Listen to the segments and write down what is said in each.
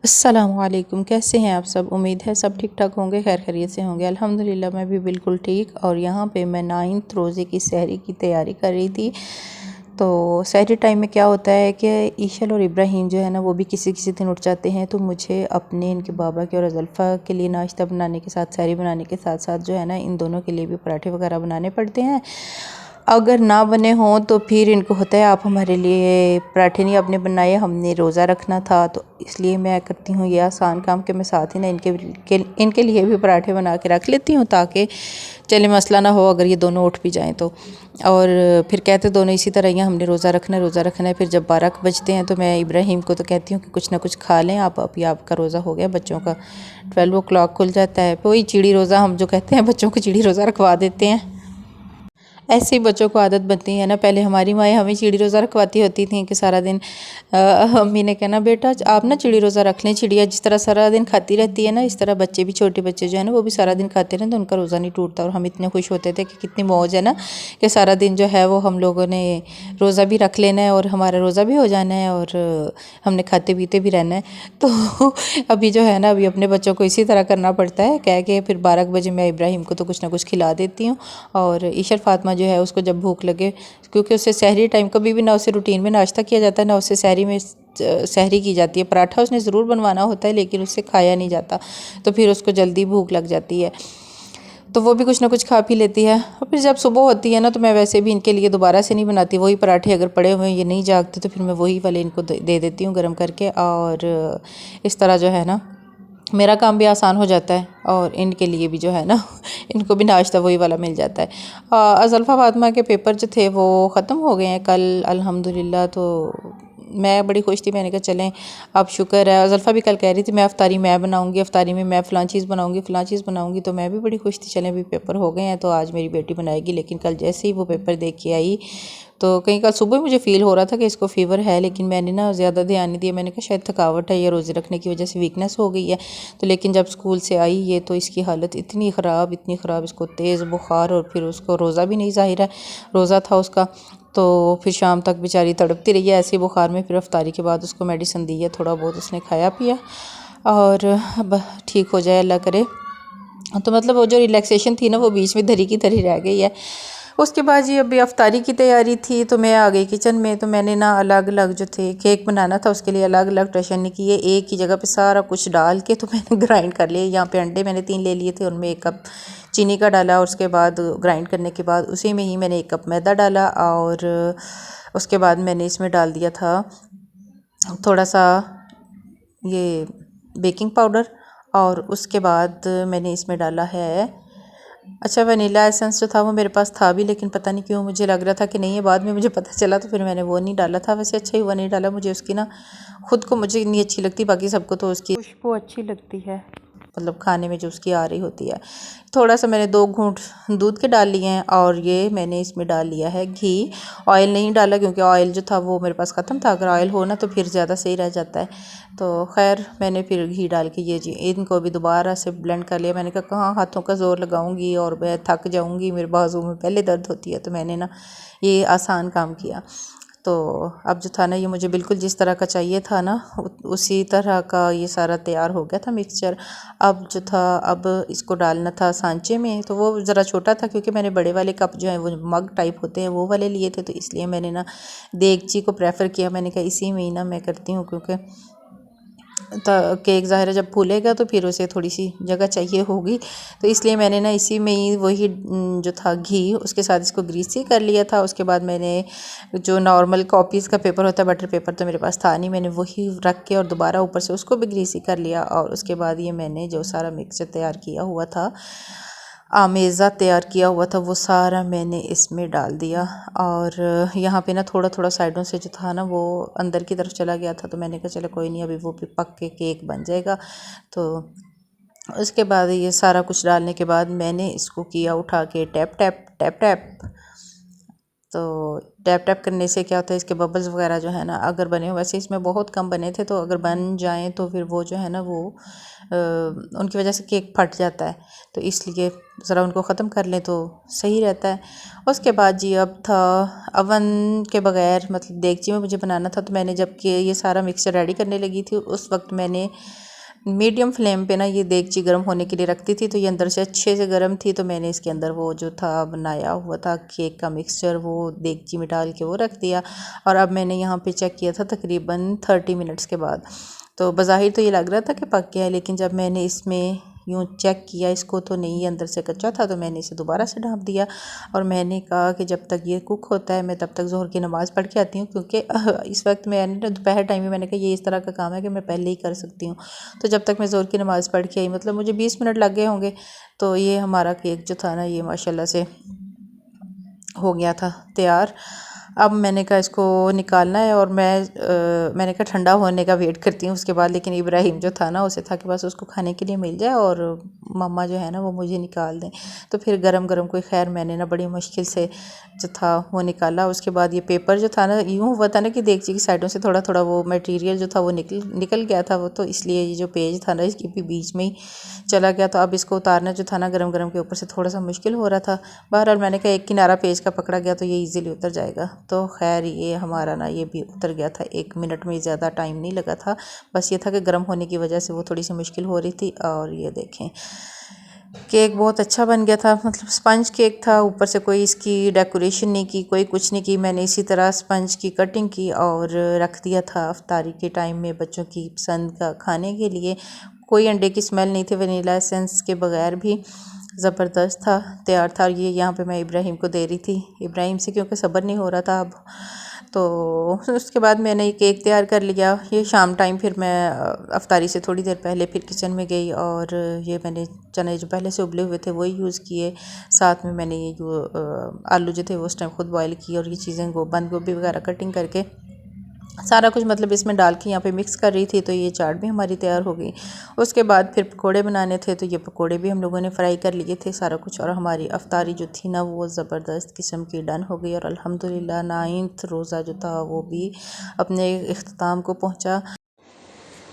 अस्सलामुअलैकुम, कैसे हैं आप सब। उम्मीद है सब ठीक ठाक होंगे, खैर खैरियत से होंगे। अल्हम्दुलिल्लाह मैं भी बिल्कुल ठीक। और यहाँ पे मैं 9th रोज़े की सहरी की तैयारी कर रही थी। तो सहरी टाइम में क्या होता है कि ईशल और इब्राहिम जो है ना वो भी किसी किसी दिन उठ जाते हैं, तो मुझे अपने इनके बाबा के और अज़ल्फ़ा के लिए नाश्ता बनाने के साथ सहरी बनाने के साथ साथ जो है ना इन दोनों के लिए भी पराठे वगैरह बनाने पड़ते हैं। अगर ना बने हों तो फिर इनको होता है आप हमारे लिए पराठे नहीं आपने बनाए, हमने रोज़ा रखना था। तो इसलिए मैं करती हूँ ये आसान काम कि मैं साथ ही ना इनके लिए भी पराठे बना के रख लेती हूँ, ताकि चले मसला ना हो अगर ये दोनों उठ भी जाएं तो। और फिर कहते दोनों इसी तरह ही हमने रोज़ा रखना है। फिर जब 12 बजते हैं तो मैं इब्राहिम को तो कहती हूँ कि कुछ ना कुछ खा लें आप, अभी आपका रोज़ा हो गया। बच्चों का 12 o'clock खुल जाता है, वही चिड़ी रोज़ा हम जो कहते हैं, बच्चों को चिड़ी रोज़ा रखवा देते हैं। ऐसे ही बच्चों को आदत बनती है ना। पहले हमारी माएँ हमें चिड़ी रोज़ा रखवाती होती थी कि सारा दिन अम्मी ने कहना बेटा आप ना चिड़ी रोज़ा रख लें, चिड़िया जिस तरह सारा दिन खाती रहती है ना, इस तरह बच्चे भी, छोटे बच्चे जो है ना वो भी सारा दिन खाते रहें तो उनका रोज़ा नहीं टूटता। और हम इतने खुश होते थे कि कितनी मौज है ना कि सारा दिन जो है वो हम लोगों ने रोज़ा भी रख लेना है और हमारा रोज़ा भी हो जाना है और हमने खाते पीते भी रहना है। तो अभी जो है ना अभी अपने बच्चों को इसी तरह करना पड़ता है, कह के फिर 12 बजे मैं इब्राहिम को तो कुछ ना कुछ खिला देती हूँ। और ईशर फातिमा जो है उसको जब भूख लगे, क्योंकि उससे सहरी टाइम कभी भी ना उससे रूटीन में नाश्ता किया जाता है ना उससे सहरी में सहरी की जाती है। पराठा उसने ज़रूर बनवाना होता है लेकिन उससे खाया नहीं जाता, तो फिर उसको जल्दी भूख लग जाती है तो वो भी कुछ ना कुछ खा पी लेती है। और फिर जब सुबह होती है ना तो मैं वैसे भी इनके लिए दोबारा से नहीं बनाती, वही पराठे अगर पड़े हुए हैं ये नहीं जागते तो फिर मैं वही वाले इनको दे देती हूँ गर्म करके। और इस तरह जो है ना मेरा काम भी आसान हो जाता है और इनके लिए भी जो है ना इनको भी नाश्ता वही वाला मिल जाता है। अज़ल्फ़ा फातिमा के पेपर जो थे वो ख़त्म हो गए हैं कल अल्हम्दुलिल्लाह। तो मैं बड़ी खुश थी, मैंने कहा चलें अब शुक्र है। अज़ल्फ़ा भी कल कह रही थी मैं अफ्तारी मैं बनाऊंगी, अफ्तारी में मैं फ़लाँ चीज़ बनाऊंगी। तो मैं भी बड़ी खुश थी, चलें अभी पेपर हो गए हैं तो आज मेरी बेटी बनाएगी। लेकिन कल जैसे ही वो पेपर देख के आई तो कहीं कल सुबह मुझे फ़ील हो रहा था कि इसको फ़ीवर है, लेकिन मैंने ना ज़्यादा ध्यान नहीं दिया। मैंने कहा शायद थकावट है या रोज़े रखने की वजह से वीकनेस हो गई है। तो लेकिन जब स्कूल से आई ये तो इसकी हालत इतनी ख़राब, इसको तेज़ बुखार और फिर उसको रोज़ा भी नहीं, ज़ाहिर है रोज़ा था उसका। तो फिर शाम तक बेचारी तड़पती रही है ऐसे बुखार में। फिर अफ्तारी के बाद उसको मेडिसिन दी है, थोड़ा बहुत उसने खाया पिया और अब ठीक हो जाए अल्लाह करे। तो मतलब वो जो रिलैक्सेशन थी ना वो बीच में धरी की धरी रह गई है। उसके बाद जी अभी अफ्तारी की तैयारी थी तो मैं आ गई किचन में। तो मैंने ना अलग अलग जो थे केक बनाना था उसके लिए अलग अलग टशन नहीं किए, एक ही जगह पे सारा कुछ डाल के तो मैंने ग्राइंड कर लिया। यहाँ पे अंडे मैंने 3 ले लिए थे, उनमें 1 कप चीनी का डाला और उसके बाद ग्राइंड करने के बाद उसी में ही मैंने 1 कप मैदा डाला। और उसके बाद मैंने इसमें डाल दिया था थोड़ा सा ये बेकिंग पाउडर। और उसके बाद मैंने इसमें डाला है अच्छा वनीला एसेंस जो था वो मेरे पास था भी, लेकिन पता नहीं क्यों मुझे लग रहा था कि नहीं है, बाद में मुझे पता चला तो फिर मैंने वो नहीं डाला था। वैसे अच्छा ही हुआ नहीं डाला, मुझे उसकी ना खुद को मुझे नहीं अच्छी लगती, बाकी सबको तो उसकी खुशबू अच्छी लगती है, मतलब खाने में जो उसकी आ रही होती है। थोड़ा सा मैंने 2 घूंट दूध के डाल लिए हैं और ये मैंने इसमें डाल लिया है घी। ऑयल नहीं डाला क्योंकि ऑयल जो था वो मेरे पास ख़त्म था, अगर ऑयल हो ना तो फिर ज़्यादा सही रह जाता है। तो खैर मैंने फिर घी डाल के ये जी इनको भी दोबारा से ब्लेंड कर लिया। मैंने कहा कहाँ हाथों का ज़ोर लगाऊंगी और मैं थक जाऊंगी, मेरे बाजू में पहले दर्द होती है, तो मैंने ना ये आसान काम किया। तो अब जो था ना ये मुझे बिल्कुल जिस तरह का चाहिए था ना उसी तरह का ये सारा तैयार हो गया था मिक्सचर। अब जो था अब इसको डालना था सांचे में, तो वो ज़रा छोटा था क्योंकि मैंने बड़े वाले कप जो हैं वो मग टाइप होते हैं वो वाले लिए थे, तो इसलिए मैंने ना देगची को प्रेफर किया। मैंने कहा इसी में ही ना मैं करती हूँ, क्योंकि केक ज़ाहिर है जब फूलेगा तो फिर उसे थोड़ी सी जगह चाहिए होगी, तो इसलिए मैंने ना इसी में ही वही जो था घी उसके साथ इसको ग्रीसी कर लिया था। उसके बाद मैंने जो नॉर्मल कॉपीज़ का पेपर होता है बटर पेपर तो मेरे पास था नहीं, मैंने वही रख के और दोबारा ऊपर से उसको भी ग्रीसी कर लिया। और उसके बाद ये मैंने जो सारा मिक्सचर तैयार किया हुआ था, आमेज़ा तैयार किया हुआ था, वो सारा मैंने इसमें डाल दिया। और यहाँ पे ना थोड़ा थोड़ा साइडों से जो था ना वो अंदर की तरफ चला गया था, तो मैंने कहा चलो कोई नहीं अभी वो भी पक के केक बन जाएगा। तो उसके बाद ये सारा कुछ डालने के बाद मैंने इसको किया उठा के टैप टैप टैप टैप। तो टैप टैप करने से क्या होता है, इसके बबल्स वगैरह जो है ना अगर बने हो, वैसे इसमें बहुत कम बने थे, तो अगर बन जाएं तो फिर वो जो है ना वो उनकी वजह से केक फट जाता है, तो इसलिए ज़रा उनको ख़त्म कर लें तो सही रहता है। उसके बाद जी अब था अवन के बग़ैर, मतलब देगची में मुझे बनाना था, तो मैंने जब कि ये सारा मिक्सचर रेडी करने लगी थी उस वक्त मैंने मीडियम फ्लेम पे ना ये देगची गर्म होने के लिए रखती थी, तो ये अंदर से अच्छे से गर्म थी, तो मैंने इसके अंदर वो जो था बनाया हुआ था केक का मिक्सचर वो देगची में डाल के वो रख दिया। और अब मैंने यहाँ पे चेक किया था तकरीबन 30 मिनट्स के बाद, तो बज़ाहिर तो ये लग रहा था कि पक गया है, लेकिन जब मैंने इसमें यूँ चेक किया इसको तो नहीं, अंदर से कच्चा था, तो मैंने इसे दोबारा से ढाँप दिया। और मैंने कहा कि जब तक ये कुक होता है मैं तब तक ज़ोहर की नमाज़ पढ़ के आती हूँ, क्योंकि इस वक्त मैंने दोपहर टाइम में मैंने कहा ये इस तरह का काम है कि मैं पहले ही कर सकती हूँ। तो जब तक मैं ज़ोहर की नमाज़ पढ़ के आई, मतलब मुझे 20 मिनट लग गए होंगे, तो ये हमारा केक जो था ना ये माशाल्लाह से हो गया था तैयार। अब मैंने कहा इसको निकालना है, और मैंने कहा ठंडा होने का वेट करती हूँ उसके बाद, लेकिन इब्राहिम जो था ना उसे था कि बस उसको खाने के लिए मिल जाए और मम्मा जो है ना वो मुझे निकाल दें। तो फिर गरम गरम कोई खैर मैंने ना बड़ी मुश्किल से जो था वो निकाला। उसके बाद ये पेपर जो था ना यूँ हुआ था ना कि देगची की साइडों से थोड़ा थोड़ा वो मटेरियल जो था वो निकल गया था वो, तो इसलिए ये जो पेज था ना इसके भी बीच में ही चला गया। तो अब इसको उतारना जो था ना गरम गरम के ऊपर से थोड़ा सा मुश्किल हो रहा था। बहरहाल मैंने कहा एक किनारा पेज का पकड़ा गया तो ये इजीली उतर जाएगा, तो खैर ये हमारा ना ये भी उतर गया था। 1 मिनट में ज़्यादा टाइम नहीं लगा था, बस ये था कि गर्म होने की वजह से वो थोड़ी सी मुश्किल हो रही थी। और ये देखें केक बहुत अच्छा बन गया था, मतलब स्पंज केक था, ऊपर से कोई इसकी डेकोरेशन नहीं की, कोई कुछ नहीं की। मैंने इसी तरह स्पंज की कटिंग की और रख दिया था अफ्तारी के टाइम में बच्चों की पसंद का खाने के लिए। कोई अंडे की स्मेल नहीं थी, वनीला एसेंस के बगैर भी ज़बरदस्त था, तैयार था। और ये यहाँ पे मैं इब्राहिम को दे रही थी, इब्राहिम से क्योंकि सब्र नहीं हो रहा था अब। तो उसके बाद मैंने ये केक तैयार कर लिया। ये शाम टाइम फिर मैं अफ्तारी से थोड़ी देर पहले फिर किचन में गई और ये मैंने चने जो पहले से उबले हुए थे वही यूज़ किए। साथ में मैंने ये जो आलू जो थे वो उस टाइम खुद बॉयल किए, और ये चीज़ें बंद गोभी वगैरह कटिंग करके सारा कुछ मतलब इसमें डाल के यहाँ पे मिक्स कर रही थी। तो ये चाट भी हमारी तैयार हो गई। उसके बाद फिर पकोड़े बनाने थे, तो ये पकोड़े भी हम लोगों ने फ्राई कर लिए थे सारा कुछ, और हमारी अफ्तारी जो थी ना वो ज़बरदस्त किस्म की डन हो गई। और अल्हम्दुलिल्लाह 9th रोज़ा जो था वो भी अपने इख्तिताम को पहुँचा।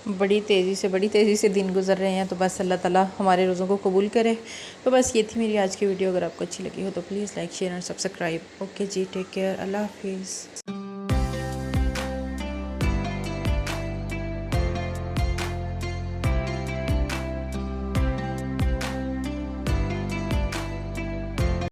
बड़ी तेज़ी से दिन गुजर रहे हैं, तो बस अल्लाह ताला हमारे रोज़ों को कबूल करे। तो बस ये थी मेरी आज की वीडियो। अगर आपको अच्छी लगी हो तो प्लीज़ लाइक शेयर और सब्सक्राइब। ओके जी, टेक केयर, अल्लाह हाफिज़।